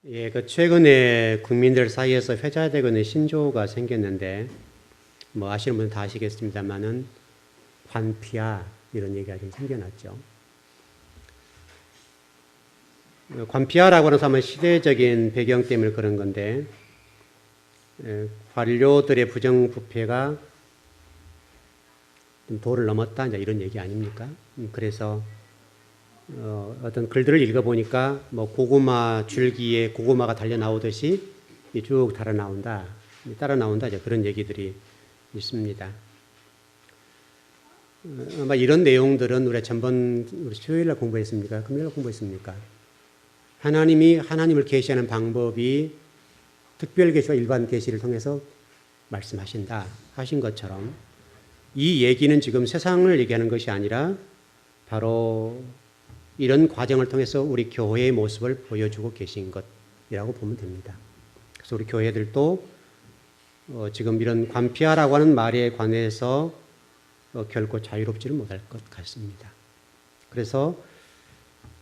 예, 최근에 국민들 사이에서 회자되고 있는 신조어가 생겼는데, 아시는 분은 다 아시겠습니다만은, 관피아, 이런 얘기가 좀 생겨났죠. 관피아라고 하는 사람은 시대적인 배경 때문에 그런 건데, 관료들의 부정부패가 좀 도를 넘었다, 이제 이런 얘기 아닙니까? 그래서, 어떤 글들을 읽어보니까 고구마 줄기에 고구마가 달려 나오듯이 쭉 따라 나온다 이제 그런 얘기들이 있습니다. 아마 이런 내용들은 우리 수요일 날 공부했습니까? 금요일 날 공부했습니까? 하나님이 하나님을 계시하는 방법이 특별 계시와 일반 계시를 통해서 말씀하신다 하신 것처럼 이 얘기는 지금 세상을 얘기하는 것이 아니라 바로 이런 과정을 통해서 우리 교회의 모습을 보여주고 계신 것이라고 보면 됩니다. 그래서 우리 교회들도 지금 이런 관피아라고 하는 말에 관해서 결코 자유롭지를 못할 것 같습니다. 그래서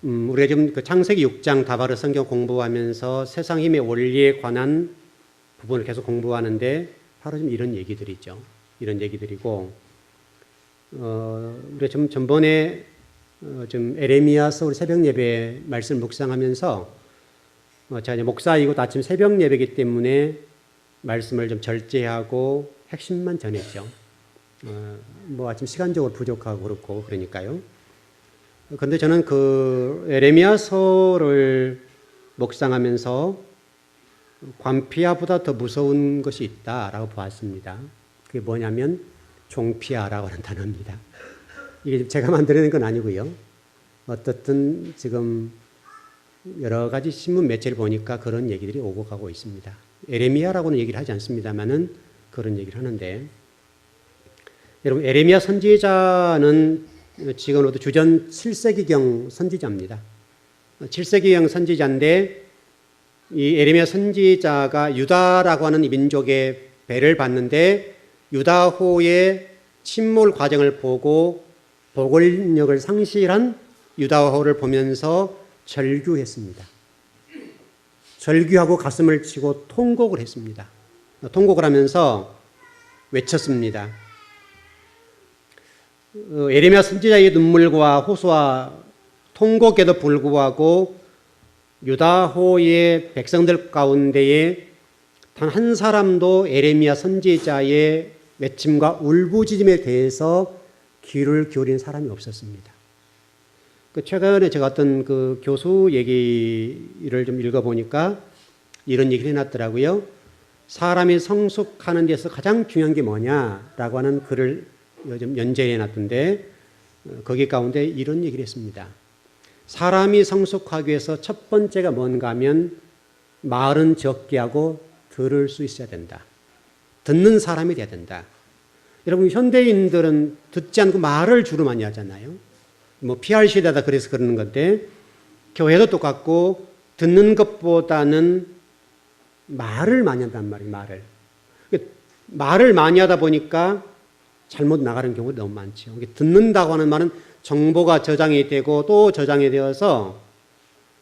우리가 지금 창세기 6장 다바르 성경 공부하면서 세상 힘의 원리에 관한 부분을 계속 공부하는데 바로 좀 이런 얘기들이죠. 이런 얘기들이고 우리가 좀 전번에 좀 에레미야서 우리 새벽 예배 말씀 묵상하면서 제가 이제 목사이고 아침 새벽 예배이기 때문에 말씀을 좀 절제하고 핵심만 전했죠. 아침 시간적으로 부족하고 그렇고 그러니까요. 그런데 저는 그 에레미야서를 묵상하면서 관피아보다 더 무서운 것이 있다라고 보았습니다. 그게 뭐냐면 종피아라고 하는 단어입니다. 이게 제가 만들어낸 건 아니고요. 어떻든 지금 여러 가지 신문 매체를 보니까 그런 얘기들이 오고 가고 있습니다. 에레미야라고는 얘기를 하지 않습니다만은 그런 얘기를 하는데, 여러분 에레미야 선지자는 지금으로부터 주전 7세기경 선지자입니다. 7세기경 선지자인데 이 에레미야 선지자가 유다라고 하는 이 민족의 배를 받는데 유다호의 침몰 과정을 보고 보궐력을 상실한 유다호를 보면서 절규했습니다. 절규하고 가슴을 치고 통곡을 했습니다. 통곡을 하면서 외쳤습니다. 에레미야 선지자의 눈물과 호소와 통곡에도 불구하고 유다호의 백성들 가운데에 단 한 사람도 에레미야 선지자의 외침과 울부짖음에 대해서 귀를 기울인 사람이 없었습니다. 최근에 제가 어떤 그 교수 얘기를 좀 읽어보니까 이런 얘기를 해놨더라고요. 사람이 성숙하는 데서 가장 중요한 게 뭐냐라고 하는 글을 요즘 연재해놨던데 거기 가운데 이런 얘기를 했습니다. 사람이 성숙하기 위해서 첫 번째가 뭔가 하면 말은 적게 하고 들을 수 있어야 된다. 듣는 사람이 돼야 된다. 여러분 현대인들은 듣지 않고 말을 주로 많이 하잖아요. PR 시대다 그래서 그러는 건데 교회도 똑같고 듣는 것보다는 말을 많이 한단 말이에요. 말을 많이 하다 보니까 잘못 나가는 경우가 너무 많죠. 듣는다고 하는 말은 정보가 저장이 되고 또 저장이 되어서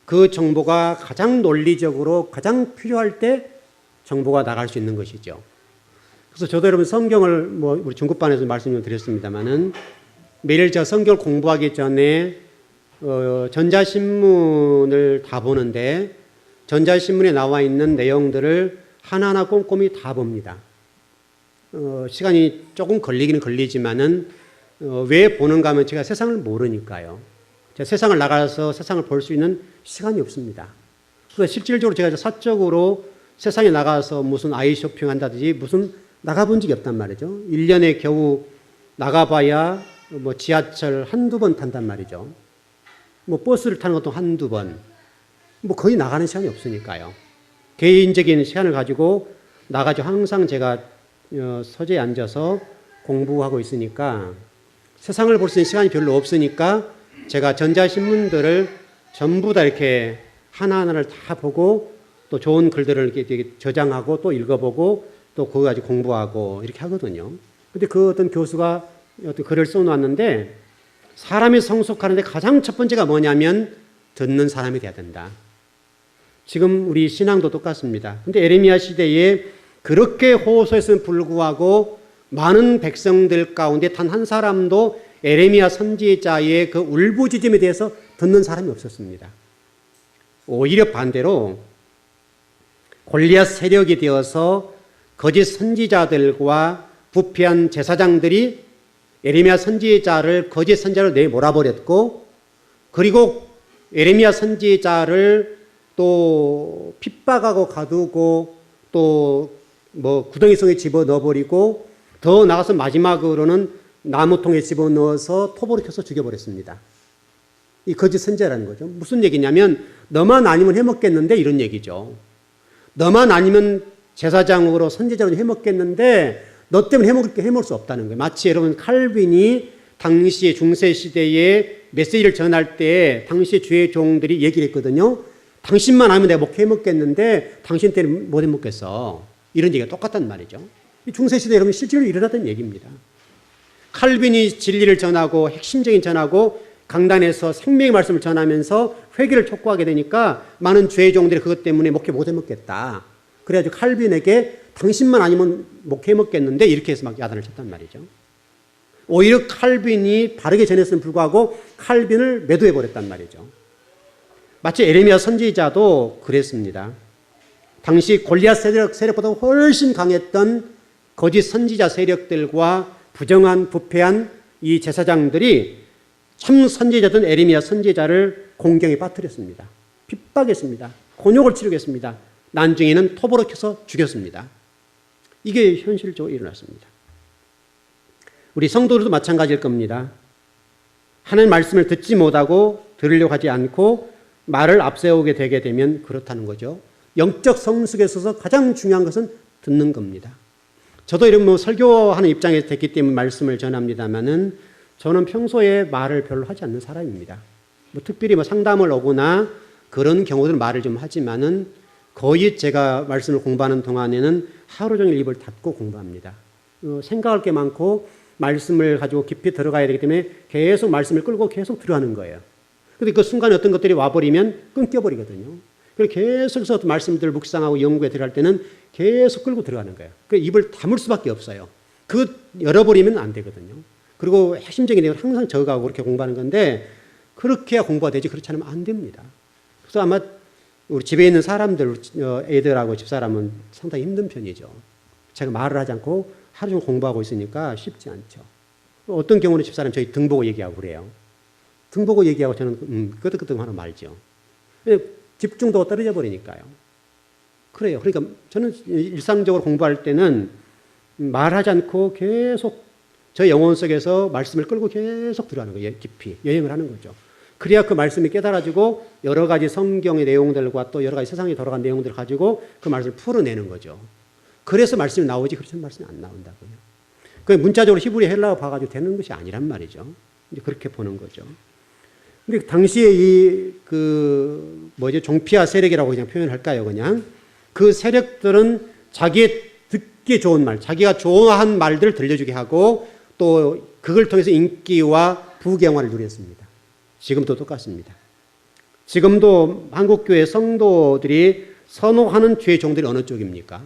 그 정보가 가장 논리적으로 가장 필요할 때 정보가 나갈 수 있는 것이죠. 그래서 저도 여러분 성경을 우리 중급반에서 말씀 좀 드렸습니다만은 매일 저 성경을 공부하기 전에 전자신문을 다 보는데 전자신문에 나와 있는 내용들을 하나하나 꼼꼼히 다 봅니다. 시간이 조금 걸리기는 걸리지만은 왜 보는가 하면 제가 세상을 모르니까요. 제가 세상을 나가서 세상을 볼 수 있는 시간이 없습니다. 그래서 실질적으로 제가 사적으로 세상에 나가서 무슨 아이 쇼핑 한다든지 무슨 나가본 적이 없단 말이죠. 1년에 겨우 나가봐야 지하철 한두 번 탄단 말이죠. 버스를 타는 것도 한두 번. 거의 나가는 시간이 없으니까요. 개인적인 시간을 가지고 나가죠. 항상 제가 서재에 앉아서 공부하고 있으니까 세상을 볼 수 있는 시간이 별로 없으니까 제가 전자신문들을 전부 다 이렇게 하나하나를 다 보고 또 좋은 글들을 이렇게 저장하고 또 읽어보고 또 그거 가지고 공부하고 이렇게 하거든요. 근데 그 어떤 교수가 어떤 글을 써놓았는데 사람이 성숙하는데 가장 첫 번째가 뭐냐면 듣는 사람이 돼야 된다. 지금 우리 신앙도 똑같습니다. 근데 에레미야 시대에 그렇게 호소했음에 불구하고 많은 백성들 가운데 단 한 사람도 에레미야 선지자의 그 울부짖음에 대해서 듣는 사람이 없었습니다. 오히려 반대로 골리앗 세력이 되어서 거짓 선지자들과 부패한 제사장들이 에레미야 선지자를 거짓 선지자로 내몰아버렸고, 그리고 에레미야 선지자를 또 핍박하고 가두고 또 뭐 구덩이 속에 집어넣어버리고, 더 나아가서 마지막으로는 나무통에 집어넣어서 톱으로 켜서 죽여버렸습니다. 이 거짓 선지자라는 거죠. 무슨 얘기냐면 너만 아니면 해먹겠는데 이런 얘기죠. 너만 아니면 제사장으로 선지자로 해먹겠는데 너 때문에 해먹을 수 없다는 거예요. 마치 여러분 칼빈이 당시 중세 시대에 메시지를 전할 때 당시 주의 종들이 얘기를 했거든요. 당신만 아니면 내가 해먹겠는데 당신 때문에 못 해먹겠어. 이런 얘기가 똑같단 말이죠. 중세 시대에 여러분 실제로 일어났던 얘기입니다. 칼빈이 진리를 전하고 핵심적인 전하고 강단에서 생명의 말씀을 전하면서 회개를 촉구하게 되니까 많은 주의 종들이 그것 때문에 못 해먹겠다. 그래가지고 칼빈에게 당신만 아니면 목해 먹겠는데 이렇게 해서 막 야단을 쳤단 말이죠. 오히려 칼빈이 바르게 전했음에 불구하고 칼빈을 매도해버렸단 말이죠. 마치 에레미야 선지자도 그랬습니다. 당시 골리앗 세력보다 훨씬 강했던 거짓 선지자 세력들과 부정한 부패한 이 제사장들이 참 선지자든 에레미야 선지자를 공경에 빠뜨렸습니다. 핍박했습니다. 곤욕을 치르겠습니다. 나중에는 톱으로 켜서 죽였습니다. 이게 현실적으로 일어났습니다. 우리 성도들도 마찬가지일 겁니다. 하나님 말씀을 듣지 못하고 들으려고 하지 않고 말을 앞세우게 되게 되면 그렇다는 거죠. 영적 성숙에 있어서 가장 중요한 것은 듣는 겁니다. 저도 이런 설교하는 입장에서 됐기 때문에 말씀을 전합니다만은 저는 평소에 말을 별로 하지 않는 사람입니다. 특별히 상담을 오거나 그런 경우들은 말을 좀 하지만은 거의 제가 말씀을 공부하는 동안에는 하루 종일 입을 닫고 공부합니다. 생각할 게 많고 말씀을 가지고 깊이 들어가야 되기 때문에 계속 말씀을 끌고 계속 들어가는 거예요. 그런데 그 순간에 어떤 것들이 와버리면 끊겨버리거든요. 그래서 계속해서 말씀들을 묵상하고 연구에 들어갈 때는 계속 끌고 들어가는 거예요. 그래서 입을 다물 수밖에 없어요. 열어버리면 안 되거든요. 그리고 핵심적인 내용을 항상 적어가고 그렇게 공부하는 건데 그렇게 해야 공부가 되지 그렇지 않으면 안 됩니다. 그래서 아마 우리 집에 있는 사람들, 애들하고 집사람은 상당히 힘든 편이죠. 제가 말을 하지 않고 하루 종일 공부하고 있으니까 쉽지 않죠. 어떤 경우는 집사람 저희 등 보고 얘기하고 그래요. 등 보고 얘기하고 저는 끄덕끄덕 하는 말이죠. 집중도가 떨어져 버리니까요. 그래요. 그러니까 저는 일상적으로 공부할 때는 말하지 않고 계속 저 영혼 속에서 말씀을 끌고 계속 들어가는 거예요. 깊이 여행을 하는 거죠. 그래야 그 말씀이 깨달아지고 여러 가지 성경의 내용들과 또 여러 가지 세상에 돌아간 내용들을 가지고 그 말씀을 풀어내는 거죠. 그래서 말씀이 나오지 그렇지 않은 말씀이 안 나온다고요. 그 문자적으로 히브리 헬라어 봐가지고 되는 것이 아니란 말이죠. 이제 그렇게 보는 거죠. 근데 당시에 종피아 세력이라고 그냥 표현할까요, 그냥? 그 세력들은 자기의 듣기 좋은 말, 자기가 좋아한 말들을 들려주게 하고 또 그걸 통해서 인기와 부경화를 누렸습니다. 지금도 똑같습니다. 지금도 한국교회 성도들이 선호하는 주의 종들이 어느 쪽입니까?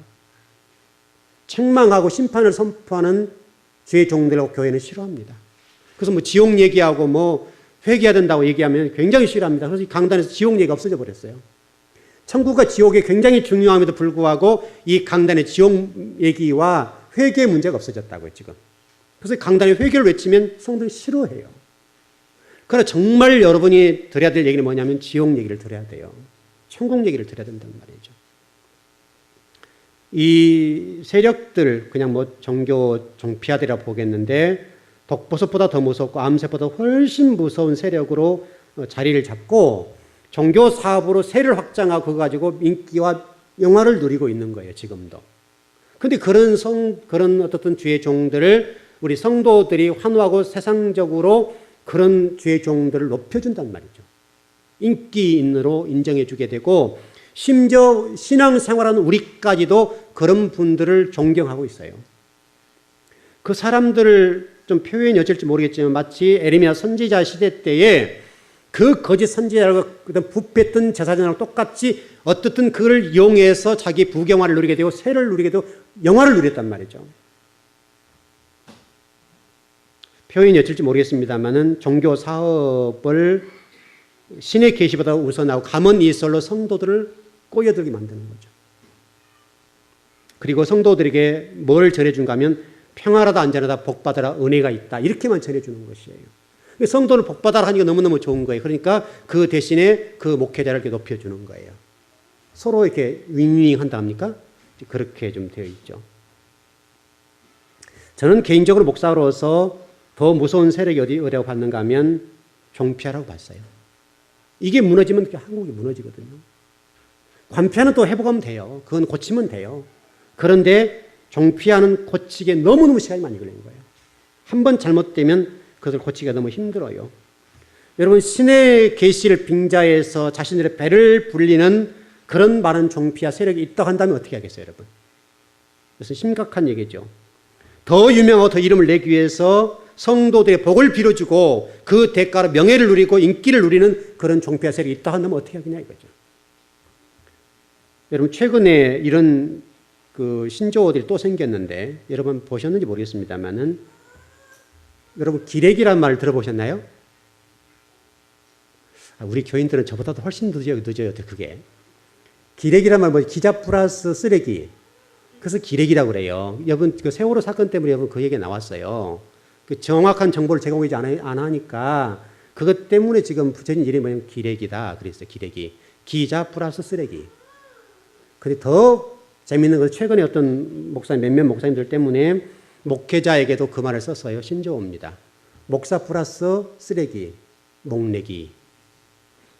책망하고 심판을 선포하는 주의 종들하고 교회는 싫어합니다. 그래서 지옥 얘기하고 회개해야 된다고 얘기하면 굉장히 싫어합니다. 그래서 강단에서 지옥 얘기가 없어져 버렸어요. 천국과 지옥이 굉장히 중요함에도 불구하고 이 강단의 지옥 얘기와 회개 문제가 없어졌다고요, 지금. 그래서 강단에 회개를 외치면 성도들이 싫어해요. 그러나 정말 여러분이 들어야 될 얘기는 뭐냐면 지옥 얘기를 들어야 돼요. 천국 얘기를 들어야 된다는 말이죠. 이 세력들, 그냥 종교 종피아들이라 보겠는데 독버섯보다 더 무섭고 암세보다 훨씬 무서운 세력으로 자리를 잡고 종교 사업으로 세를 확장하고 그거 가지고 인기와 영화를 누리고 있는 거예요, 지금도. 그런데 그런 어떤 주의 종들을 우리 성도들이 환호하고 세상적으로 그런 주의 종들을 높여준단 말이죠. 인기인으로 인정해주게 되고 심지어 신앙생활하는 우리까지도 그런 분들을 존경하고 있어요. 그 사람들을 좀 표현이 어쩔지 모르겠지만 마치 에레미야 선지자 시대 때에 그 거짓 선지자라고 부패했던 제사장하고 똑같이 어떻든 그를 이용해서 자기 부경화를 누리게 되고 세를 누리게 되고 영화를 누렸단 말이죠. 표현이 어쩔지 모르겠습니다만은 종교 사업을 신의 계시보다 우선하고 감언 이설로 성도들을 꼬여들게 만드는 거죠. 그리고 성도들에게 뭘 전해준가 하면 평화라다 안전하다 복받아라 은혜가 있다 이렇게만 전해주는 것이에요. 성도를 복받아라 하니까 너무너무 좋은 거예요. 그러니까 그 대신에 그 목회자를 이렇게 높여주는 거예요. 서로 이렇게 윙윙 한다 합니까? 그렇게 좀 되어 있죠. 저는 개인적으로 목사로서 더 무서운 세력이 어디라고 봤는가 하면 종피아라고 봤어요. 이게 무너지면 한국이 무너지거든요. 관피아는 또 회복하면 돼요. 그건 고치면 돼요. 그런데 종피아는 고치기에 너무너무 시간이 많이 걸리는 거예요. 한 번 잘못되면 그것을 고치기가 너무 힘들어요. 여러분 신의 계시를 빙자해서 자신들의 배를 불리는 그런 많은 종피아 세력이 있다고 한다면 어떻게 하겠어요, 여러분? 그래서 심각한 얘기죠. 더 유명하고 더 이름을 내기 위해서 성도들의 복을 빌어주고 그 대가로 명예를 누리고 인기를 누리는 그런 종피아 세력이 있다고 한다면 어떻게 하겠냐 이거죠. 여러분 최근에 이런 그 신조어들이 또 생겼는데 여러분 보셨는지 모르겠습니다만은 여러분 기레기란 말 들어보셨나요? 우리 교인들은 저보다도 훨씬 늦어요 그게. 기레기란 말 뭐지? 기자 플러스 쓰레기. 그래서 기레기라고 그래요. 여러분 그 세월호 사건 때문에 여러분 그 얘기가 나왔어요. 그 정확한 정보를 제공하지 안 하니까 그것 때문에 지금 붙여진 이름이 뭐냐면 기레기다 그랬어요. 기레기. 기자 플러스 쓰레기. 근데 더 재밌는 건 최근에 어떤 목사님, 몇몇 목사님들 때문에 목회자에게도 그 말을 썼어요. 신조어입니다. 목사 플러스 쓰레기, 목내기.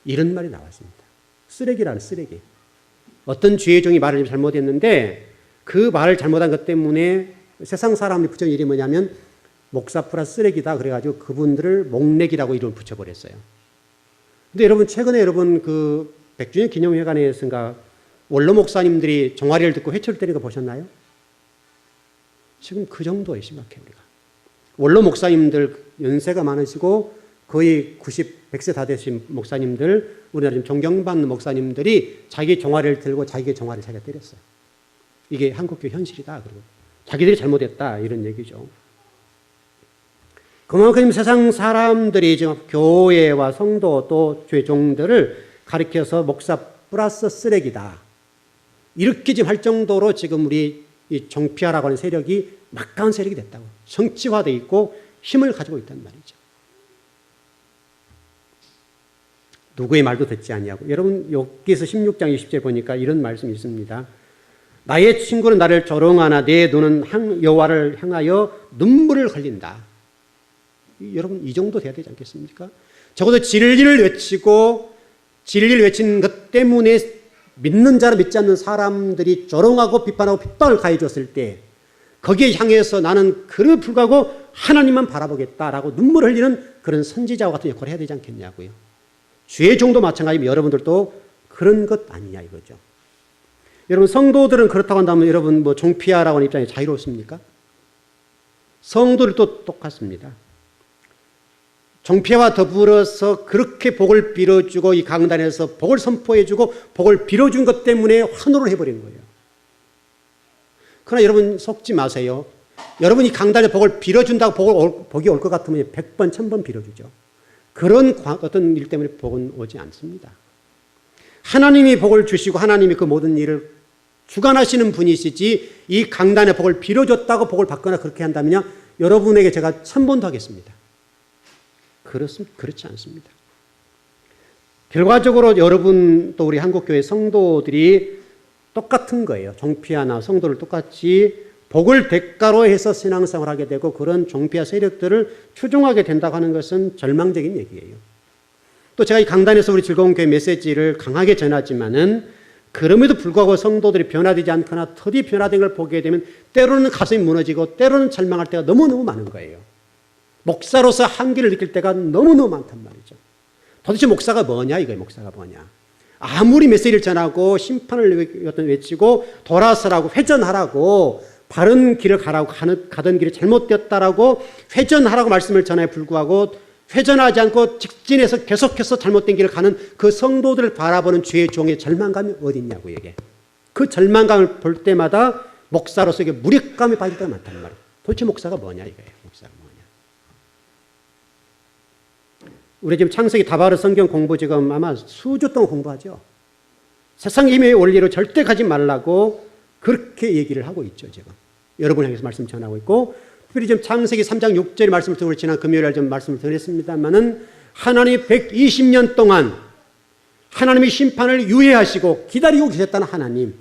이런 말이 나왔습니다. 쓰레기라는 쓰레기. 어떤 주의 종이 말을 잘못했는데 그 말을 잘못한 것 때문에 세상 사람들이 붙인 이름이 뭐냐면 목사 플러스 쓰레기다. 그래가지고 그분들을 목내기라고 이름을 붙여버렸어요. 근데 여러분 최근에 여러분 그 100주년 기념회관에서인가 원로 목사님들이 종아리를 듣고 회초를 때리는 거 보셨나요? 지금 그 정도에 심각해요, 우리가. 원로 목사님들 연세가 많으시고 거의 100세 다 되신 목사님들, 우리나라 지금 존경받는 목사님들이 자기 종아리를 들고 자기의 종아리를 자기가 때렸어요. 이게 한국교 현실이다. 그리고 자기들이 잘못했다. 이런 얘기죠. 그만큼 세상 사람들이 지금 교회와 성도 또 주의 종들을 가리켜서 목사 플러스 쓰레기다. 이렇게 지금 할 정도로 지금 우리 이 종피아라고 하는 세력이 막강한 세력이 됐다고. 정치화되어 있고 힘을 가지고 있단 말이죠. 누구의 말도 듣지 않냐고. 여러분 여기서 16장 20절 보니까 이런 말씀이 있습니다. 나의 친구는 나를 조롱하나 내 눈은 여호와를 향하여 눈물을 흘린다. 여러분 이 정도 돼야 되지 않겠습니까? 적어도 진리를 외치고 진리를 외친 것 때문에 믿는 자를 믿지 않는 사람들이 조롱하고 비판하고 핍박을 가해줬을 때 거기에 향해서 나는 그를 불구하고 하나님만 바라보겠다라고 눈물을 흘리는 그런 선지자와 같은 역할을 해야 되지 않겠냐고요. 주의 종도 마찬가지면 여러분들도 그런 것 아니냐 이거죠. 여러분 성도들은 그렇다고 한다면 여러분 뭐 종피아라고 하는 입장에 자유롭습니까? 성도들도 똑같습니다. 종피아와 더불어서 그렇게 복을 빌어주고 이 강단에서 복을 선포해주고 복을 빌어준 것 때문에 환호를 해버린 거예요. 그러나 여러분 속지 마세요. 여러분이 강단에 복을 빌어준다고 복이 올 것 같으면 100번, 1000번 빌어주죠. 그런 어떤 일 때문에 복은 오지 않습니다. 하나님이 복을 주시고 하나님이 그 모든 일을 주관하시는 분이시지 이 강단에 복을 빌어줬다고 복을 받거나 그렇게 한다면요 여러분에게 제가 1000번도 하겠습니다. 그렇지 않습니다. 결과적으로 여러분 또 우리 한국교회 성도들이 똑같은 거예요. 종피아나 성도를 똑같이 복을 대가로 해서 신앙생활을 하게 되고 그런 종피아 세력들을 추종하게 된다고 하는 것은 절망적인 얘기예요. 또 제가 이 강단에서 우리 즐거운 교회 메시지를 강하게 전하지만은 그럼에도 불구하고 성도들이 변화되지 않거나 더디 변화된 걸 보게 되면 때로는 가슴이 무너지고 때로는 절망할 때가 너무너무 많은 거예요. 목사로서 한계를 느낄 때가 너무너무 많단 말이죠. 도대체 목사가 뭐냐 이거예요. 목사가 뭐냐. 아무리 메시지를 전하고 심판을 외치고 돌아서라고 회전하라고 바른 길을 가라고 가던 길이 잘못되었다라고 회전하라고 말씀을 전해 불구하고 회전하지 않고 직진해서 계속해서 잘못된 길을 가는 그 성도들을 바라보는 주의 종의 절망감이 어디 있냐고 이게. 그 절망감을 볼 때마다 목사로서 이게 무력감이 빠질 때가 많단 말이에요. 도대체 목사가 뭐냐 이거예요. 목사가 뭐냐. 우리 지금 창세기 다바르 성경 공부 지금 아마 수주 동안 공부하죠. 세상 힘의 원리로 절대 가지 말라고 그렇게 얘기를 하고 있죠. 지금 여러분 향해서 말씀 전하고 있고, 특별히 지금 창세기 3장 6절의 말씀을 듣고 지난 금요일에 좀 말씀을 드렸습니다만은 하나님이 120년 동안 하나님의 심판을 유예하시고 기다리고 계셨다는 하나님,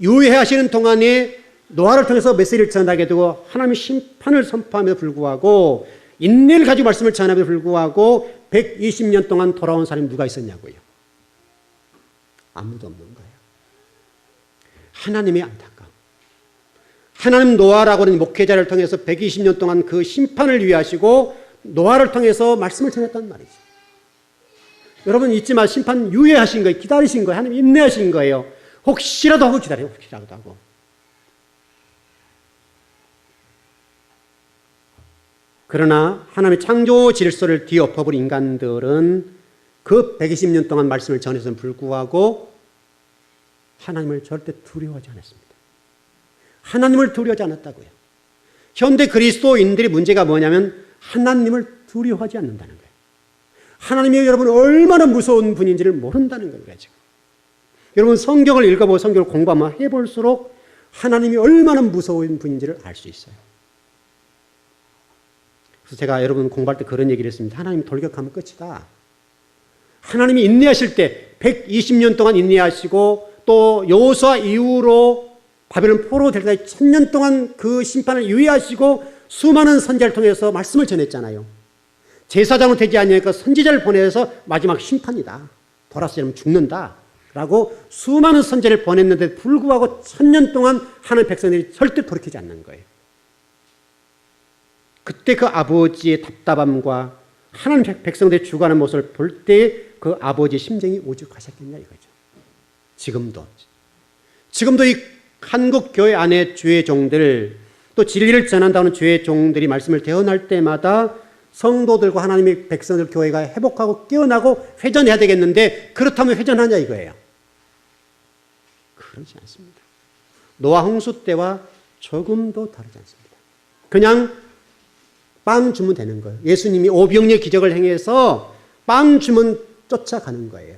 유예하시는 동안에 노아를 통해서 메시지를 전하게 되고 하나님의 심판을 선포함에도 불구하고 인내를 가지고 말씀을 전함에도 불구하고 120년 동안 돌아온 사람이 누가 있었냐고요. 아무도 없는 거예요. 하나님의 안타까움. 하나님 노아라고 하는 목회자를 통해서 120년 동안 그 심판을 위하시고 노아를 통해서 말씀을 전했단 말이죠. 여러분 잊지 마, 심판 유예하신 거예요. 기다리신 거예요. 하나님 인내하신 거예요. 혹시라도 하고 기다려요. 혹시라도 하고. 그러나 하나님의 창조 질서를 뒤엎어버린 인간들은 그 120년 동안 말씀을 전해서는 불구하고 하나님을 절대 두려워하지 않았습니다. 하나님을 두려워하지 않았다고요. 현대 그리스도인들의 문제가 뭐냐면 하나님을 두려워하지 않는다는 거예요. 하나님이 여러분 얼마나 무서운 분인지를 모른다는 거예요. 지금. 여러분 성경을 읽어보고 성경을 공부하면 해볼수록 하나님이 얼마나 무서운 분인지를 알 수 있어요. 그래서 제가 여러분 공부할 때 그런 얘기를 했습니다. 하나님 돌격하면 끝이다. 하나님이 인내하실 때 120년 동안 인내하시고 또 여호수아 이후로 바벨론 포로 될 때까지 1000년 동안 그 심판을 유예하시고 수많은 선지자를 통해서 말씀을 전했잖아요. 제사장으로 되지 않으니까 선지자를 보내서 마지막 심판이다. 돌아서면 죽는다. 라고 수많은 선지자를 보냈는데 불구하고 1000년 동안 하나님 백성들이 절대 돌이키지 않는 거예요. 그때 그 아버지의 답답함과 하나님 백성들의 죽어가는 모습을 볼 때 그 아버지의 심정이 오죽하셨겠냐 이거죠. 지금도 이 한국 교회 안에 주의 종들, 또 진리를 전한다는 주의 종들이 말씀을 대언할 때마다 성도들과 하나님의 백성들 교회가 회복하고 깨어나고 회전해야 되겠는데 그렇다면 회전하냐 이거예요. 그러지 않습니다. 노아 홍수 때와 조금도 다르지 않습니다. 그냥 빵 주면 되는 거예요. 예수님이 오병이의 기적을 행해서 빵 주면 쫓아가는 거예요.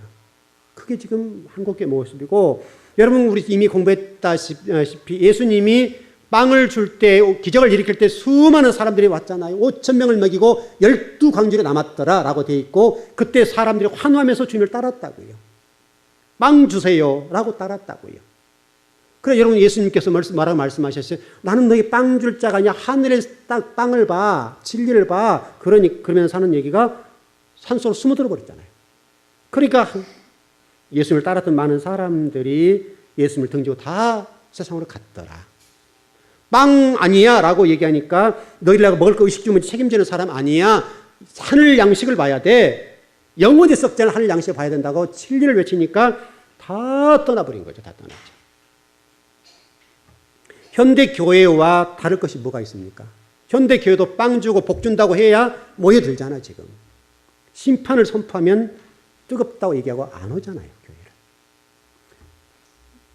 그게 지금 한국의 모습이고, 여러분 우리 이미 공부했다시피 예수님이 빵을 줄 때, 기적을 일으킬 때 수많은 사람들이 왔잖아요. 5,000명을 먹이고 12광주리 남았더라 라고 되어 있고, 그때 사람들이 환호하면서 주님을 따랐다고요. 빵 주세요 라고 따랐다고요. 그래 여러분 예수님께서 말씀하셨어요. 나는 너희 빵 줄 자가 아니야. 하늘의 빵을 봐. 진리를 봐. 그러면서 하는 얘기가 산속으로 숨어들어 버렸잖아요. 그러니까 예수님을 따랐던 많은 사람들이 예수님을 등지고 다 세상으로 갔더라. 빵 아니야 라고 얘기하니까 너희들하고 먹을 거 의식 주면 책임지는 사람 아니야. 하늘 양식을 봐야 돼. 영원히 썩지 않은 하늘 양식을 봐야 된다고 진리를 외치니까 다 떠나버린 거죠. 다 떠났죠. 현대 교회와 다를 것이 뭐가 있습니까? 현대 교회도 빵 주고 복 준다고 해야 모여들잖아 지금. 심판을 선포하면 뜨겁다고 얘기하고 안 오잖아요.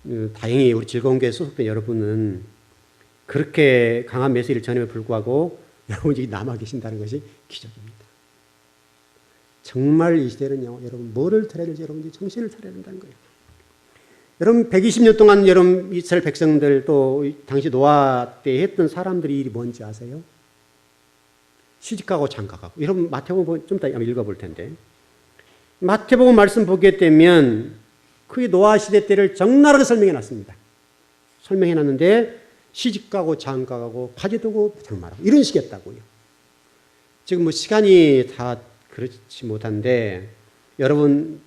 교회를. 다행히 우리 즐거운 교회 소속된 여러분은 그렇게 강한 메시지를 전함에 불구하고 여러분이 남아 계신다는 것이 기적입니다. 정말 이 시대는요, 여러분 뭐를 들어야 될지 여러분이 정신을 차려야 된다는 거예요. 여러분 120년 동안 여러분 이스라엘 백성들 또 당시 노아 때 했던 사람들이 일이 뭔지 아세요? 시집가고 장가가고. 여러분 마태복음 좀 이따 읽어볼 텐데 마태복음 말씀 보게 되면 그게 노아 시대 때를 적나라하게 설명해 놨습니다. 설명해 놨는데 시집가고 장가가고 가지두고 장말하고 이런 식이었다고요. 지금 뭐 시간이 다 그렇지 못한데 여러분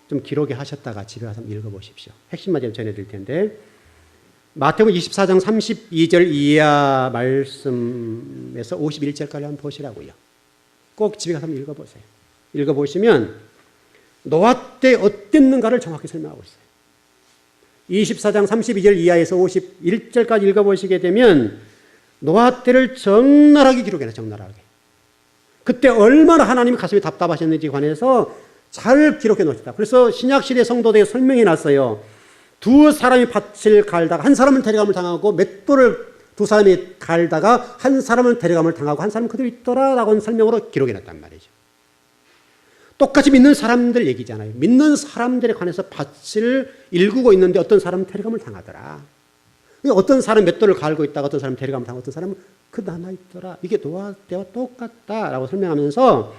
좀 기록에 하셨다가 집에 가서 읽어보십시오. 핵심만 좀 전해드릴 텐데 마태복음 24장 32절 이하 말씀에서 51절까지 한번 보시라고요. 꼭 집에 가서 한번 읽어보세요. 읽어보시면 노아 때 어땠는가를 정확히 설명하고 있어요. 24장 32절 이하에서 51절까지 읽어보시게 되면 노아 때를 적나라하게 기록해놔. 적나라하게. 그때 얼마나 하나님이 가슴이 답답하셨는지 관해서 잘 기록해 놓으셨다. 그래서 신약시대 성도들에게 설명해 놨어요. 두 사람이 밭을 갈다가 한 사람은 데려감을 당하고 맷돌을 두 사람이 갈다가 한 사람은 데려감을 당하고 한 사람은 그대로 있더라라고 하는 설명으로 기록해 놨단 말이죠. 똑같이 믿는 사람들 얘기잖아요. 믿는 사람들에 관해서 밭을 일구고 있는데 어떤 사람은 데려감을 당하더라. 어떤 사람은 맷돌을 갈고 있다가 어떤 사람은 데려감을 당하고 어떤 사람은 그 남아있더라. 이게 노아 때와 똑같다라고 설명하면서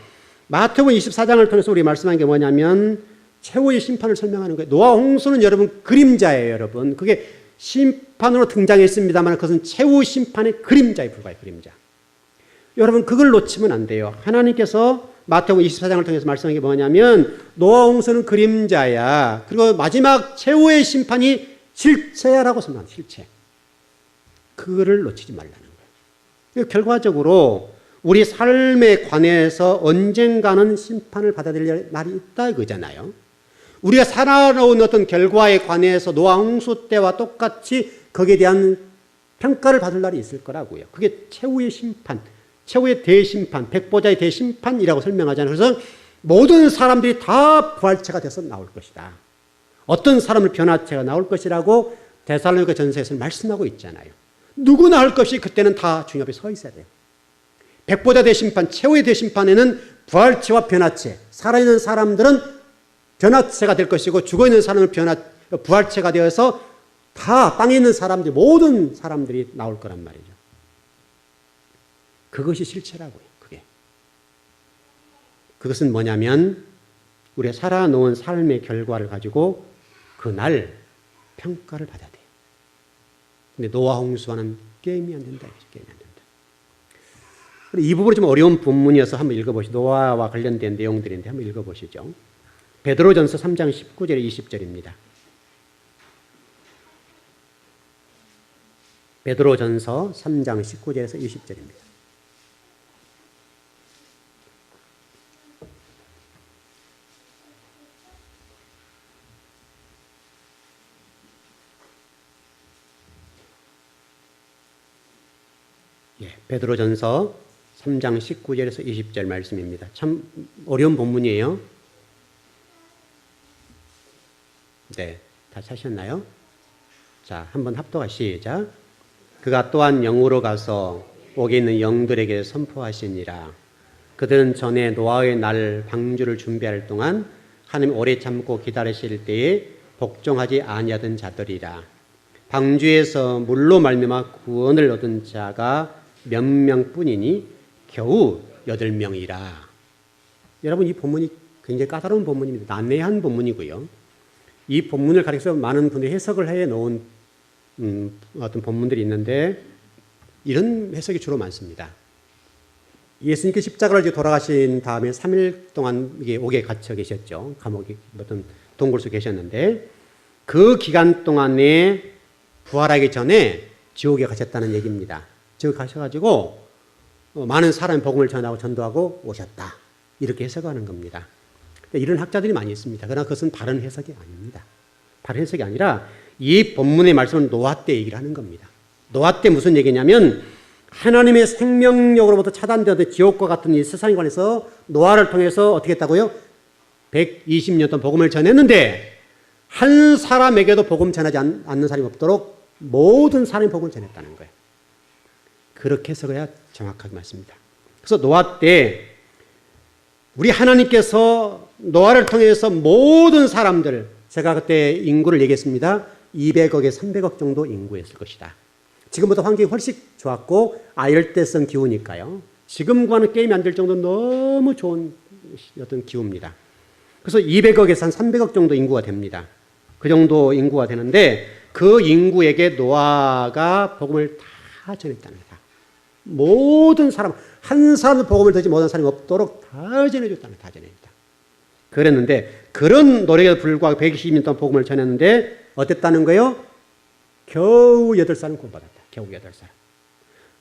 마태복음 24장을 통해서 우리 말씀한 게 뭐냐면 최후의 심판을 설명하는 거예요. 노아 홍수는 여러분 그림자예요. 여러분 그게 심판으로 등장했습니다만 그것은 최후 심판의 그림자에 불과해요. 그림자. 여러분 그걸 놓치면 안 돼요. 하나님께서 마태복음 24장을 통해서 말씀한 게 뭐냐면 노아 홍수는 그림자야. 그리고 마지막 최후의 심판이 실체야라고 설명합니다. 실체. 그거를 놓치지 말라는 거예요. 결과적으로 우리 삶에 관해서 언젠가는 심판을 받아들일 날이 있다 이거잖아요. 우리가 살아온 어떤 결과에 관해서 노아 홍수 때와 똑같이 거기에 대한 평가를 받을 날이 있을 거라고요. 그게 최후의 심판, 최후의 대심판, 백보자의 대심판이라고 설명하잖아요. 그래서 모든 사람들이 다 부활체가 돼서 나올 것이다. 어떤 사람은 변화체가 나올 것이라고 데살로니가 전서에서 말씀하고 있잖아요. 누구나 할 것이 그때는 다 주님 앞에 서 있어야 돼요. 백보자 대심판, 최후의 대심판에는 부활체와 변화체, 살아있는 사람들은 변화체가 될 것이고 죽어있는 사람은 부활체가 되어서 다 땅에 있는 사람들, 모든 사람들이 나올 거란 말이죠. 그것이 실체라고요. 그것은 뭐냐면 우리가 살아놓은 삶의 결과를 가지고 그날 평가를 받아야 돼요. 근데 노아 홍수와는 게임이 안 된다. 게임이 안 된다. 이 부분이 좀 어려운 본문이어서 한번 읽어보시죠. 노아와 관련된 내용들인데 한번 읽어보시죠. 베드로전서 3장 19절 20절입니다. 베드로전서 3장 19절에서 20절입니다. 베드로전서 3장 19절에서 20절 말씀입니다. 참 어려운 본문이에요. 네, 다 찾으셨나요? 자, 한번 합독하 시작. 그가 또한 영으로 가서 옥에 있는 영들에게 선포하시니라. 그들은 전에 노아의 날 방주를 준비할 동안 하나님 오래 참고 기다리실 때에 복종하지 아니하던 자들이라. 방주에서 물로 말미암아 구원을 얻은 자가 몇 명뿐이니 겨우 8명이라. 여러분 이 본문이 굉장히 까다로운 본문입니다. 난해한 본문이고요. 이 본문을 가리켜서 많은 분들이 해석을 해 놓은 어떤 본문들이 있는데 이런 해석이 주로 많습니다. 예수님께 십자가를 지고 돌아가신 다음에 3일 동안 이게 옥에 갇혀 계셨죠. 감옥에 어떤 동굴 속에 계셨는데 그 기간 동안에 부활하기 전에 지옥에 가셨다는 얘기입니다. 지옥에 가셔가지고 많은 사람이 복음을 전하고 전도하고 오셨다. 이렇게 해석하는 겁니다. 이런 학자들이 많이 있습니다. 그러나 그것은 바른 해석이 아닙니다. 바른 해석이 아니라 이 본문의 말씀은 노아 때 얘기를 하는 겁니다. 노아 때 무슨 얘기냐면 하나님의 생명력으로부터 차단되었던 지옥과 같은 이 세상에 관해서 노아를 통해서 어떻게 했다고요? 120년 동안 복음을 전했는데 한 사람에게도 복음 전하지 않는 사람이 없도록 모든 사람이 복음을 전했다는 거예요. 그렇게 해석해야 정확하게 맞습니다. 그래서 노아 때 우리 하나님께서 노아를 통해서 모든 사람들, 제가 그때 인구를 얘기했습니다. 200억에 300억 정도 인구였을 것이다. 지금보다 환경이 훨씬 좋았고 아열대성 기후니까요. 지금과는 게임이 안 될 정도로 너무 좋은 어떤 기후입니다. 그래서 200억에서 한 300억 정도 인구가 됩니다. 그 정도 인구가 되는데 그 인구에게 노아가 복음을 다 전했다는 거다. 모든 사람, 한 사람도 복음을 듣지 못한 사람이 없도록 다 전해줬다는 거다. 다 전해줬다. 그랬는데 그런 노력에도 불구하고 120년 동안 복음을 전했는데 어땠다는 거예요? 겨우 8살은 구원받았다. 겨우 8살.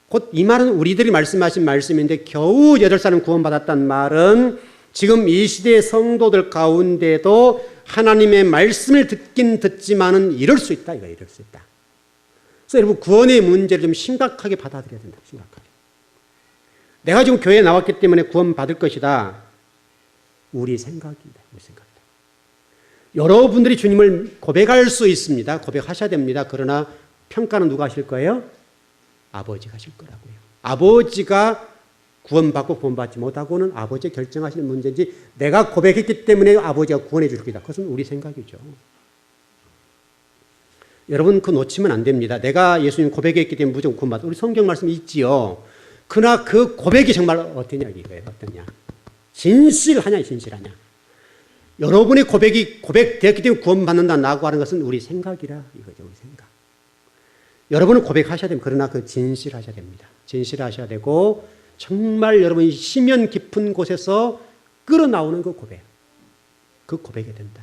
곧 이 말은 우리들이 말씀하신 말씀인데 겨우 8살은 구원받았다는 말은 지금 이 시대의 성도들 가운데도 하나님의 말씀을 듣긴 듣지만은 이럴 수 있다. 이거 이럴 수 있다. 그래서 여러분 구원의 문제를 좀 심각하게 받아들여야 된다. 심각하게. 내가 지금 교회에 나왔기 때문에 구원받을 것이다. 우리 생각입니다. 우리 생각이다. 여러분들이 주님을 고백할 수 있습니다. 고백하셔야 됩니다. 그러나 평가는 누가 하실 거예요? 아버지가 하실 거라고요. 아버지가 구원받고 구원받지 못하고는 아버지가 결정하시는 문제인지 내가 고백했기 때문에 아버지가 구원해 줄 거다. 그것은 우리 생각이죠. 여러분 그거 놓치면 안 됩니다. 내가 예수님 고백했기 때문에 무조건 구원받아. 우리 성경 말씀이 있지요. 그러나 그 고백이 정말 어떠냐 이거예요. 어떠냐. 진실하냐 진실하냐. 여러분의 고백이 고백되었기 때문에 구원받는다라고 하는 것은 우리 생각이라 이거죠. 우리 생각. 여러분은 고백하셔야 됩니다. 그러나 그 진실하셔야 됩니다. 진실하셔야 되고 정말 여러분이 심연 깊은 곳에서 끌어나오는 그 고백. 그 고백이 된다.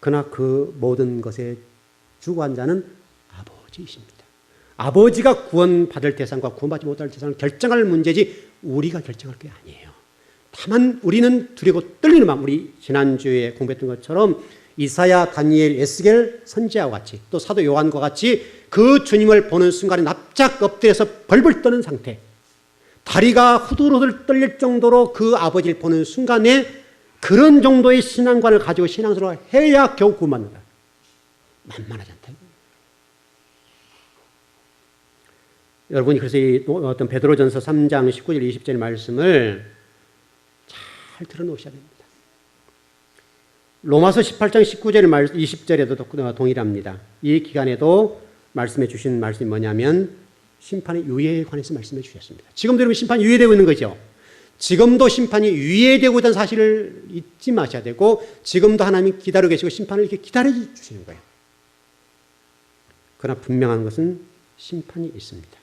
그러나 그 모든 것의 주관 자는 아버지이십니다. 아버지가 구원받을 대상과 구원받지 못할 대상을 결정할 문제지 우리가 결정할 게 아니에요. 다만 우리는 두려고 떨리는 마음, 우리 지난주에 공부했던 것처럼 이사야, 다니엘, 에스겔 선지자와 같이 또 사도 요한과 같이 그 주님을 보는 순간에 납작 엎드려서 벌벌 떠는 상태, 다리가 후들후들 떨릴 정도로 그 아버지를 보는 순간에 그런 정도의 신앙관을 가지고 신앙생활을 해야 겨우 구원받는다. 만만하지 않다. 여러분이 그래서 이 어떤 베드로전서 3장 19절 20절 말씀을 잘 들어놓으셔야 됩니다. 로마서 18장 19절 20절에도 동일합니다. 이 기간에도 말씀해 주신 말씀이 뭐냐면 심판의 유예에 관해서 말씀해 주셨습니다. 지금도 여러분 심판이 유예되고 있는 거죠. 지금도 심판이 유예되고 있다는 사실을 잊지 마셔야 되고 지금도 하나님이 기다리고 계시고 심판을 이렇게 기다려 주시는 거예요. 그러나 분명한 것은 심판이 있습니다.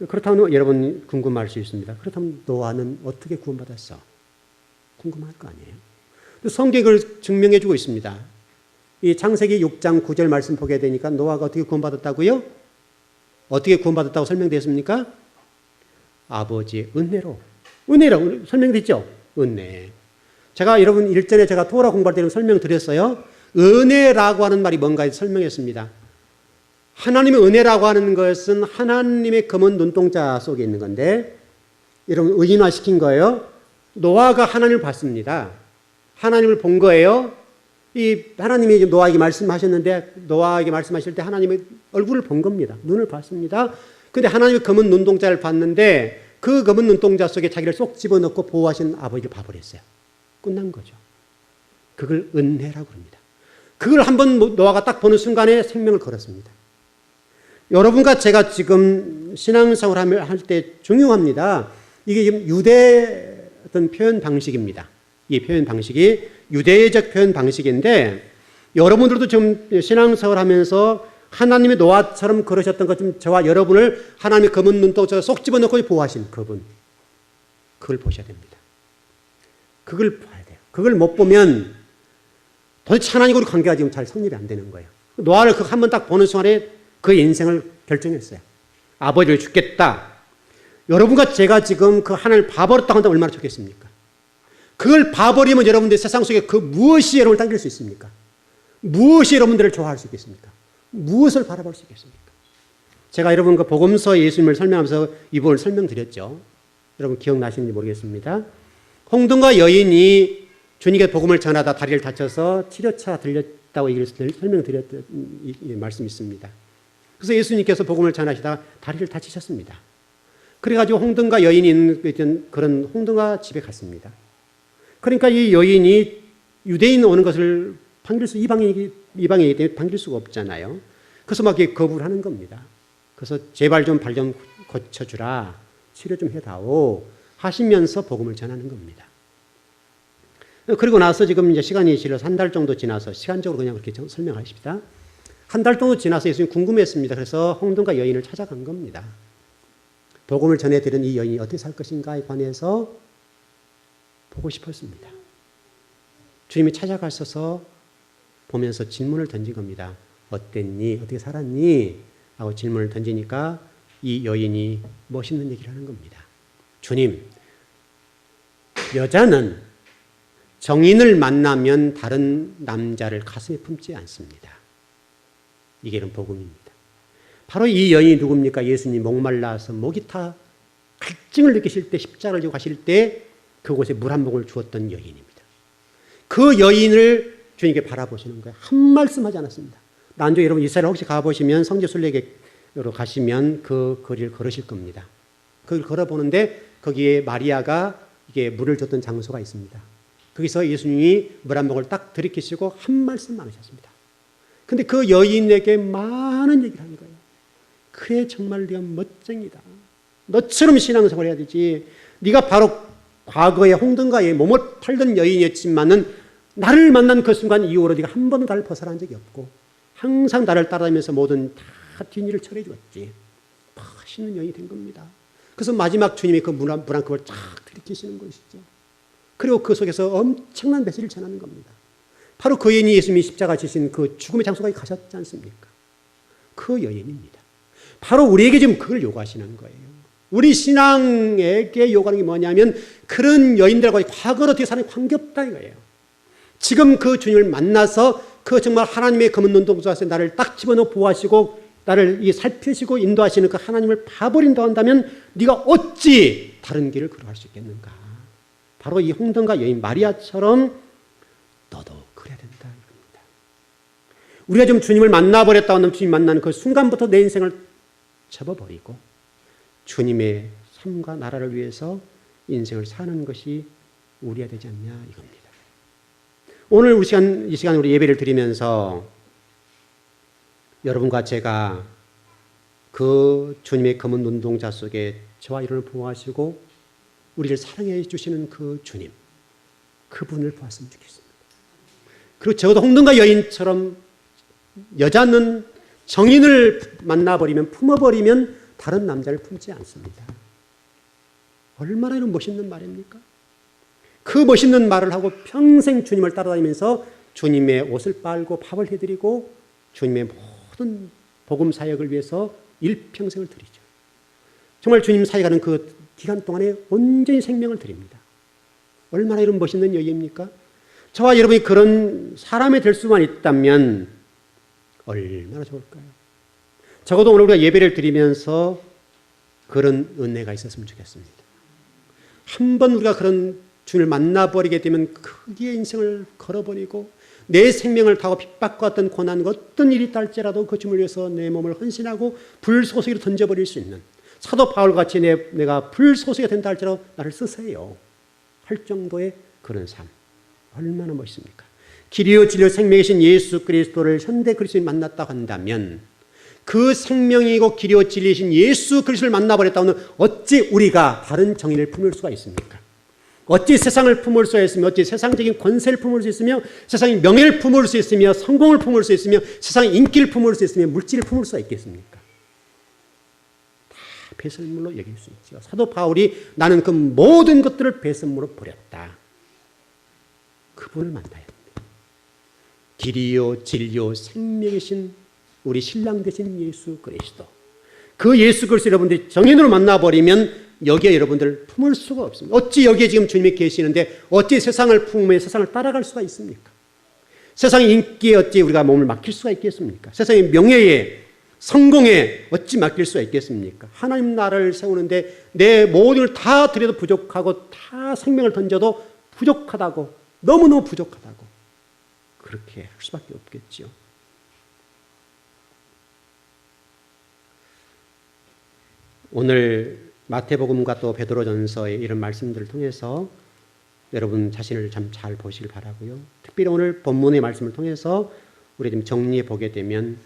그렇다면 여러분 궁금할 수 있습니다. 그렇다면 노아는 어떻게 구원받았어? 궁금할 거 아니에요. 성경이 그걸 증명해 주고 있습니다. 이 창세기 6장 9절 말씀 보게 되니까 노아가 어떻게 구원받았다고요? 어떻게 구원받았다고 설명되었습니까? 아버지의 은혜로. 은혜라고 설명됐죠? 은혜. 제가 여러분 일전에 제가 토라 공부할 때 설명드렸어요. 은혜라고 하는 말이 뭔가 설명했습니다. 하나님의 은혜라고 하는 것은 하나님의 검은 눈동자 속에 있는 건데 여러분 의인화시킨 거예요. 노아가 하나님을 봤습니다. 하나님을 본 거예요. 이 하나님이 노아에게 말씀하셨는데 노아에게 말씀하실 때 하나님의 얼굴을 본 겁니다. 눈을 봤습니다. 근데 하나님의 검은 눈동자를 봤는데 그 검은 눈동자 속에 자기를 쏙 집어넣고 보호하신 아버지를 봐버렸어요. 끝난 거죠. 그걸 은혜라고 합니다. 그걸 한번 노아가 딱 보는 순간에 생명을 걸었습니다. 여러분과 제가 지금 신앙생활을 할 때 중요합니다. 이게 지금 유대 어떤 표현 방식입니다. 이 표현 방식이 유대적 표현 방식인데 여러분들도 지금 신앙생활 하면서 하나님의 노아처럼 그러셨던 것처럼 저와 여러분을 하나님의 검은 눈동자에 쏙 집어넣고 보호하신 그분. 그걸 보셔야 됩니다. 그걸 봐야 돼요. 그걸 못 보면 도대체 하나님과 관계가 지금 잘 성립이 안 되는 거예요. 노아를 한 번 딱 보는 순간에 그의 인생을 결정했어요. 아버지를 죽겠다. 여러분과 제가 지금 그 하나님을 봐버렸다고 한다면 얼마나 좋겠습니까? 그걸 봐버리면 여러분들 세상 속에 그 무엇이 여러분을 당길 수 있습니까? 무엇이 여러분들을 좋아할 수 있겠습니까? 무엇을 바라볼 수 있겠습니까? 제가 여러분 그 복음서 예수님을 설명하면서 이 부분을 설명드렸죠. 여러분 기억나시는지 모르겠습니다. 홍등과 여인이 주님께 복음을 전하다 다리를 다쳐서 치료차 들렸다고 설명드렸던 이 말씀이 있습니다. 그래서 예수님께서 복음을 전하시다가 다리를 다치셨습니다. 그래가지고 홍등과 여인이 있는 그런 홍등과 집에 갔습니다. 그러니까 이 여인이 유대인 오는 것을 이방인이기 때문에 반길 수가 없잖아요. 그래서 막 거부를 하는 겁니다. 그래서 제발 좀 발 좀 고쳐주라, 치료 좀 해다오 하시면서 복음을 전하는 겁니다. 그리고 나서 지금 이제 시간이 지나서 한 달 정도 지나서 시간적으로 그냥 그렇게 설명하십시다. 한 달 정도 지나서 예수님 궁금했습니다. 그래서 홍등과 여인을 찾아간 겁니다. 복음을 전해드린 이 여인이 어떻게 살 것인가에 관해서 보고 싶었습니다. 주님이 찾아가셔서 보면서 질문을 던진 겁니다. 어땠니? 어떻게 살았니? 하고 질문을 던지니까 이 여인이 멋있는 얘기를 하는 겁니다. 주님, 여자는 정인을 만나면 다른 남자를 가슴에 품지 않습니다. 이게 이런 복음입니다. 바로 이 여인이 누굽니까? 예수님 목말라서 목이 타 갈증을 느끼실 때 십자가를 지고 가실 때 그곳에 물 한 모금을 주었던 여인입니다. 그 여인을 주님께 바라보시는 거예요. 한 말씀 하지 않았습니다. 나중에 여러분 이스라엘 혹시 가보시면 성지 순례객으로 가시면 그 거리를 걸으실 겁니다. 그걸 걸어보는데 거기에 마리아가 이게 물을 줬던 장소가 있습니다. 거기서 예수님이 물 한 모금을 딱 들이키시고 한 말씀만 하셨습니다. 근데 그 여인에게 많은 얘기를 하는 거예요. 그래 정말 네가 멋쟁이다. 너처럼 신앙생활을 해야 되지. 네가 바로 과거에 홍등가에 몸을 팔던 여인이었지만은 나를 만난 그 순간 이후로 네가 한 번도 나를 벗어난 적이 없고 항상 나를 따라다니면서 모든 다 뒷일을 처리해 주었지. 멋있는 여인이 된 겁니다. 그래서 마지막 주님이 그 물 한 컵을 쫙 들이키시는 것이죠. 그리고 그 속에서 엄청난 메시지를 전하는 겁니다. 바로 그 여인이 예수님이 십자가 지신 그 죽음의 장소까지 가셨지 않습니까? 그 여인입니다. 바로 우리에게 지금 그걸 요구하시는 거예요. 우리 신앙에게 요구하는 게 뭐냐면 그런 여인들과 과거로 어떻게 사는 관계없다 이거예요. 지금 그 주님을 만나서 그 정말 하나님의 검은 눈동자에서 나를 딱 집어넣어 보호하시고 나를 살피시고 인도하시는 그 하나님을 봐버린다 한다면 네가 어찌 다른 길을 걸어갈 수 있겠는가. 바로 이 홍등가 여인 마리아처럼 너도 그래야 된다 이겁니다. 우리가 지금 주님을 만나버렸다 하면 주님 만나는 그 순간부터 내 인생을 접어버리고 주님의 삶과 나라를 위해서 인생을 사는 것이 우리가 되지 않냐 이겁니다. 오늘 이 시간 우리 예배를 드리면서 여러분과 제가 그 주님의 검은 눈동자 속에 저와 여러분을 보호하시고 우리를 사랑해 주시는 그 주님, 그분을 보았으면 좋겠습니다. 그리고 적어도 홍등가 여인처럼 여자는 정인을 만나버리면 품어버리면 다른 남자를 품지 않습니다. 얼마나 이런 멋있는 말입니까? 그 멋있는 말을 하고 평생 주님을 따라다니면서 주님의 옷을 빨고 밥을 해드리고 주님의 모든 복음 사역을 위해서 일평생을 드리죠. 정말 주님 사역하는 그 기간 동안에 온전히 생명을 드립니다. 얼마나 이런 멋있는 여인입니까? 저와 여러분이 그런 사람이 될 수만 있다면 얼마나 좋을까요? 적어도 오늘 우리가 예배를 드리면서 그런 은혜가 있었으면 좋겠습니다. 한 번 우리가 그런 주님을 만나버리게 되면 크게 인생을 걸어버리고 내 생명을 타고 핍박과 어떤 고난, 어떤 일이 있달지라도 그 주님을 위해서 내 몸을 헌신하고 불소속으로 던져버릴 수 있는 사도 바울같이 내가 불소속이 된다 할지라도 나를 쓰세요 할 정도의 그런 삶. 얼마나 멋있습니까? 길이요 진리요 생명이신 예수 그리스도를 현대 그리스도인이 만났다고 한다면 그 생명이고 길이요 진리이신 예수 그리스도를 만나버렸다면 어찌 우리가 다른 정의를 품을 수가 있습니까? 어찌 세상을 품을 수 있으며 어찌 세상적인 권세를 품을 수 있으며 세상의 명예를 품을 수 있으며 성공을 품을 수 있으며 세상의 인기를 품을 수 있으며 물질을 품을 수가 있겠습니까? 다 배설물로 여길 수 있죠. 사도 바울이 나는 그 모든 것들을 배설물로 버렸다. 그분을 만나야 됩니다. 길이요 진리요 생명이신 우리 신랑 되신 예수 그리스도. 그 예수 그리스도 여러분들이 정인으로 만나버리면 여기에 여러분들 품을 수가 없습니다. 어찌 여기에 지금 주님이 계시는데 어찌 세상을 품으며 세상을 따라갈 수가 있습니까? 세상의 인기에 어찌 우리가 몸을 맡길 수가 있겠습니까? 세상의 명예에 성공에 어찌 맡길 수가 있겠습니까? 하나님 나라를 세우는데 내 모든 걸 다 드려도 부족하고 다 생명을 던져도 부족하다고 너무너무 부족하다고 그렇게 할 수밖에 없겠죠. 오늘 마태복음과 또 베드로전서의 이런 말씀들을 통해서 여러분 자신을 참 잘 보시길 바라고요. 특별히 오늘 본문의 말씀을 통해서 우리 좀 정리해 보게 되면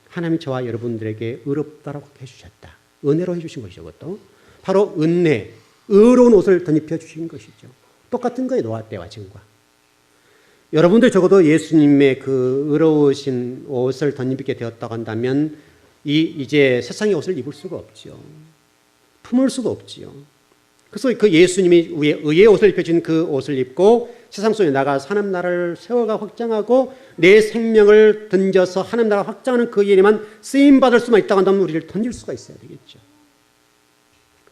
하나님이 저와 여러분들에게 의롭다라고 해주셨다. 은혜로 해주신 것이죠. 그것도 바로 은혜, 의로운 옷을 덧입혀 주신 것이죠. 똑같은 거예요. 노아 때와 지금과. 여러분들 적어도 예수님의 그 의로우신 옷을 덧입게 되었다고 한다면 이제 세상의 옷을 입을 수가 없죠. 품을 수가 없지요. 그래서 그 예수님이 의의 옷을 입혀준 그 옷을 입고 세상 속에 나가 하나님 나라를 세워가 확장하고 내 생명을 던져서 하나님 나라 확장하는 그 일에만 쓰임받을 수만 있다고 한다면 우리를 던질 수가 있어야 되겠죠.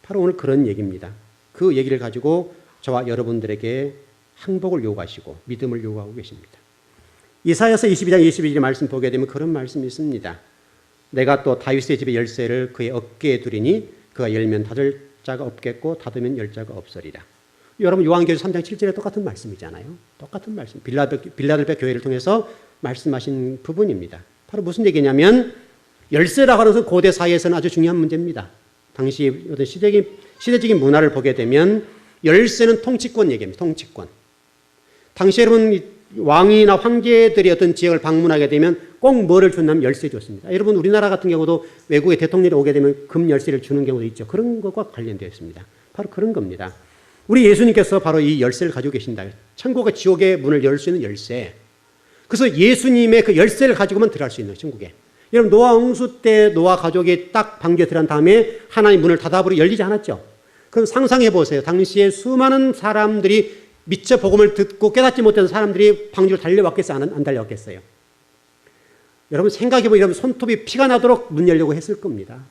바로 오늘 그런 얘기입니다. 그 얘기를 가지고 저와 여러분들에게 항복을 요구하시고 믿음을 요구하고 계십니다. 이사야서 22장 22절 말씀 보게 되면 그런 말씀이 있습니다. 내가 또 다윗의 집의 열쇠를 그의 어깨에 두리니 그가 열면 닫을 자가 없겠고 닫으면 열 자가 없으리라. 여러분 요한계시록 3장 7절에 똑같은 말씀이잖아요. 똑같은 말씀. 빌라델피아 교회를 통해서 말씀하신 부분입니다. 바로 무슨 얘기냐면 열쇠라고 하는 것은 고대 사회에서는 아주 중요한 문제입니다. 당시 어떤 시대적인 문화를 보게 되면 열쇠는 통치권 얘기입니다. 통치권. 당시 여러분 왕이나 황제들이 어떤 지역을 방문하게 되면 꼭 뭐를 준다면 열쇠 줬습니다. 여러분 우리나라 같은 경우도 외국에 대통령이 오게 되면 금 열쇠를 주는 경우도 있죠. 그런 것과 관련되어 있습니다. 바로 그런 겁니다. 우리 예수님께서 바로 이 열쇠를 가지고 계신다. 천국과 지옥의 문을 열 수 있는 열쇠. 그래서 예수님의 그 열쇠를 가지고만 들어갈 수 있는 천국에. 여러분 노아 홍수 때 노아 가족이 딱 방주에 들어간 다음에 하나님 문을 닫아버리고 열리지 않았죠. 그럼 상상해 보세요. 당시에 수많은 사람들이 미처 복음을 듣고 깨닫지 못한 사람들이 방주를 달려왔겠어요? 안 달려왔겠어요? 여러분 생각해 보면 여러분 손톱이 피가 나도록 문 열려고 했을 겁니다.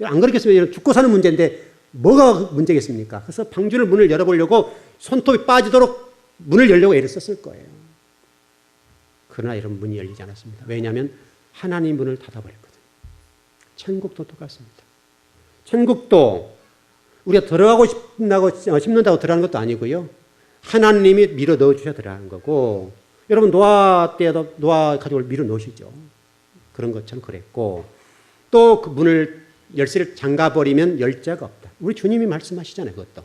안 그렇겠습니까? 죽고 사는 문제인데 뭐가 문제겠습니까? 그래서 방주를 문을 열어보려고 손톱이 빠지도록 문을 열려고 애를 썼을 거예요. 그러나 이런 문이 열리지 않았습니다. 왜냐하면 하나님 문을 닫아버렸거든요. 천국도 똑같습니다. 천국도 우리가 들어가고 싶는다고 들어가는 것도 아니고요. 하나님이 밀어 넣어주셔야 들어가는 거고, 여러분 노아 때도 노아 가족을 밀어 넣으시죠. 그런 것처럼 그랬고, 또 그 문을 열쇠를 잠가버리면 열자가 없다. 우리 주님이 말씀하시잖아요. 그것도.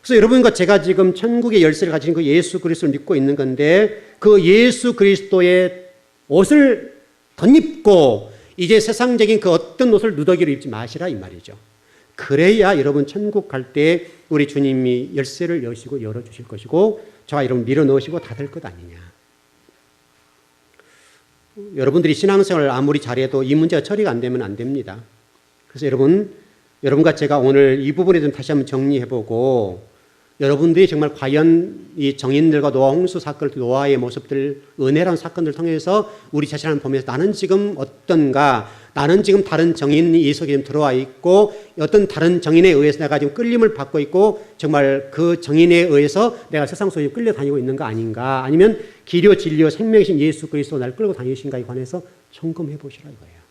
그래서 여러분과 제가 지금 천국의 열쇠를 가진 그 예수 그리스도를 믿고 있는 건데 그 예수 그리스도의 옷을 덧입고 이제 세상적인 그 어떤 옷을 누더기로 입지 마시라 이 말이죠. 그래야 여러분 천국 갈 때 우리 주님이 열쇠를 여시고 열어주실 것이고 저와 여러분 밀어 넣으시고 닫을 것 아니냐. 여러분들이 신앙생활을 아무리 잘해도 이 문제가 처리가 안 되면 안 됩니다. 그래서 여러분과 제가 오늘 이 부분에 좀 다시 한번 정리해보고 여러분들이 정말 과연 이 정인들과 노아 홍수 사건, 노아의 모습들, 은혜라는 사건들을 통해서 우리 자신을 보면서 나는 지금 어떤가, 나는 지금 다른 정인이 이 속에 들어와 있고 어떤 다른 정인에 의해서 내가 지금 끌림을 받고 있고 정말 그 정인에 의해서 내가 세상 속에 끌려다니고 있는가 아닌가, 아니면 길이요 진리요 생명이신 예수 그리스도 나를 끌고 다니신가에 관해서 점검해 보시라 이거예요.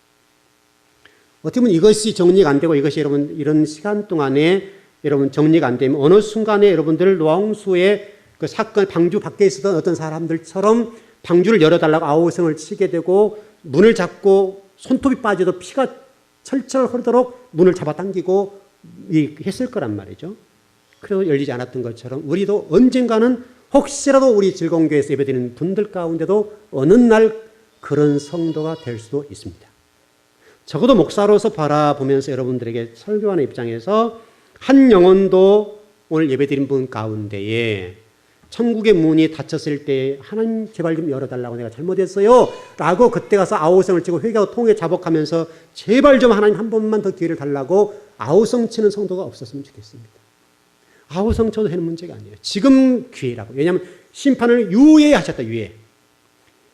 어떻게 보면 이것이 정리가 안 되고 이것이 여러분 이런 시간 동안에 여러분 정리가 안 되면 어느 순간에 여러분들 노아 홍수의 그 사건 방주 밖에 있었던 어떤 사람들처럼 방주를 열어달라고 아우성을 치게 되고 문을 잡고 손톱이 빠져도 피가 철철 흐르도록 문을 잡아당기고 했을 거란 말이죠. 그래도 열리지 않았던 것처럼 우리도 언젠가는 혹시라도 우리 즐거운교회에서 예배드리는 분들 가운데도 어느 날 그런 성도가 될 수도 있습니다. 적어도 목사로서 바라보면서 여러분들에게 설교하는 입장에서 한 영혼도 오늘 예배드린 분 가운데에 천국의 문이 닫혔을 때 하나님 제발 좀 열어달라고 내가 잘못했어요 라고 그때 가서 아우성을 치고 회개하고 통에 자복하면서 제발 좀 하나님 한 번만 더 기회를 달라고 아우성 치는 성도가 없었으면 좋겠습니다. 아우성 쳐도 되는 문제가 아니에요. 지금 기회라고. 왜냐하면 심판을 유예하셨다. 유예.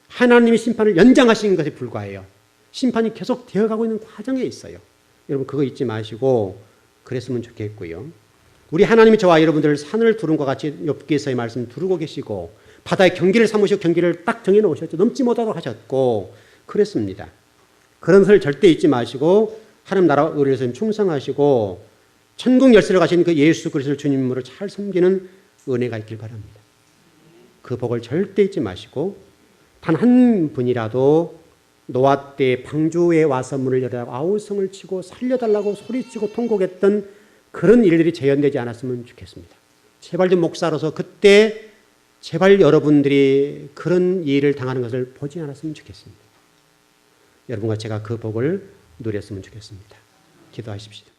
하나님이 심판을 연장하신 것에 불과해요. 심판이 계속 되어가고 있는 과정에 있어요. 여러분 그거 잊지 마시고 그랬으면 좋겠고요. 우리 하나님이 저와 여러분들을 산을 두른 것 같이 욥기서의 말씀 두르고 계시고 바다의 경기를 삼으시고 경기를 딱 정해놓으셨죠. 넘지 못하도록 하셨고 그랬습니다. 그런 것을 절대 잊지 마시고 하나님 나라 의를 충성하시고 천국 열쇠를 가신 그 예수 그리스도를 주님으로 잘 섬기는 은혜가 있길 바랍니다. 그 복을 절대 잊지 마시고 단 한 분이라도 노아 때 방주에 와서 문을 열어달라고 아우성을 치고 살려달라고 소리치고 통곡했던 그런 일들이 재현되지 않았으면 좋겠습니다. 제발 좀 목사로서 그때 제발 여러분들이 그런 일을 당하는 것을 보지 않았으면 좋겠습니다. 여러분과 제가 그 복을 누렸으면 좋겠습니다. 기도하십시오.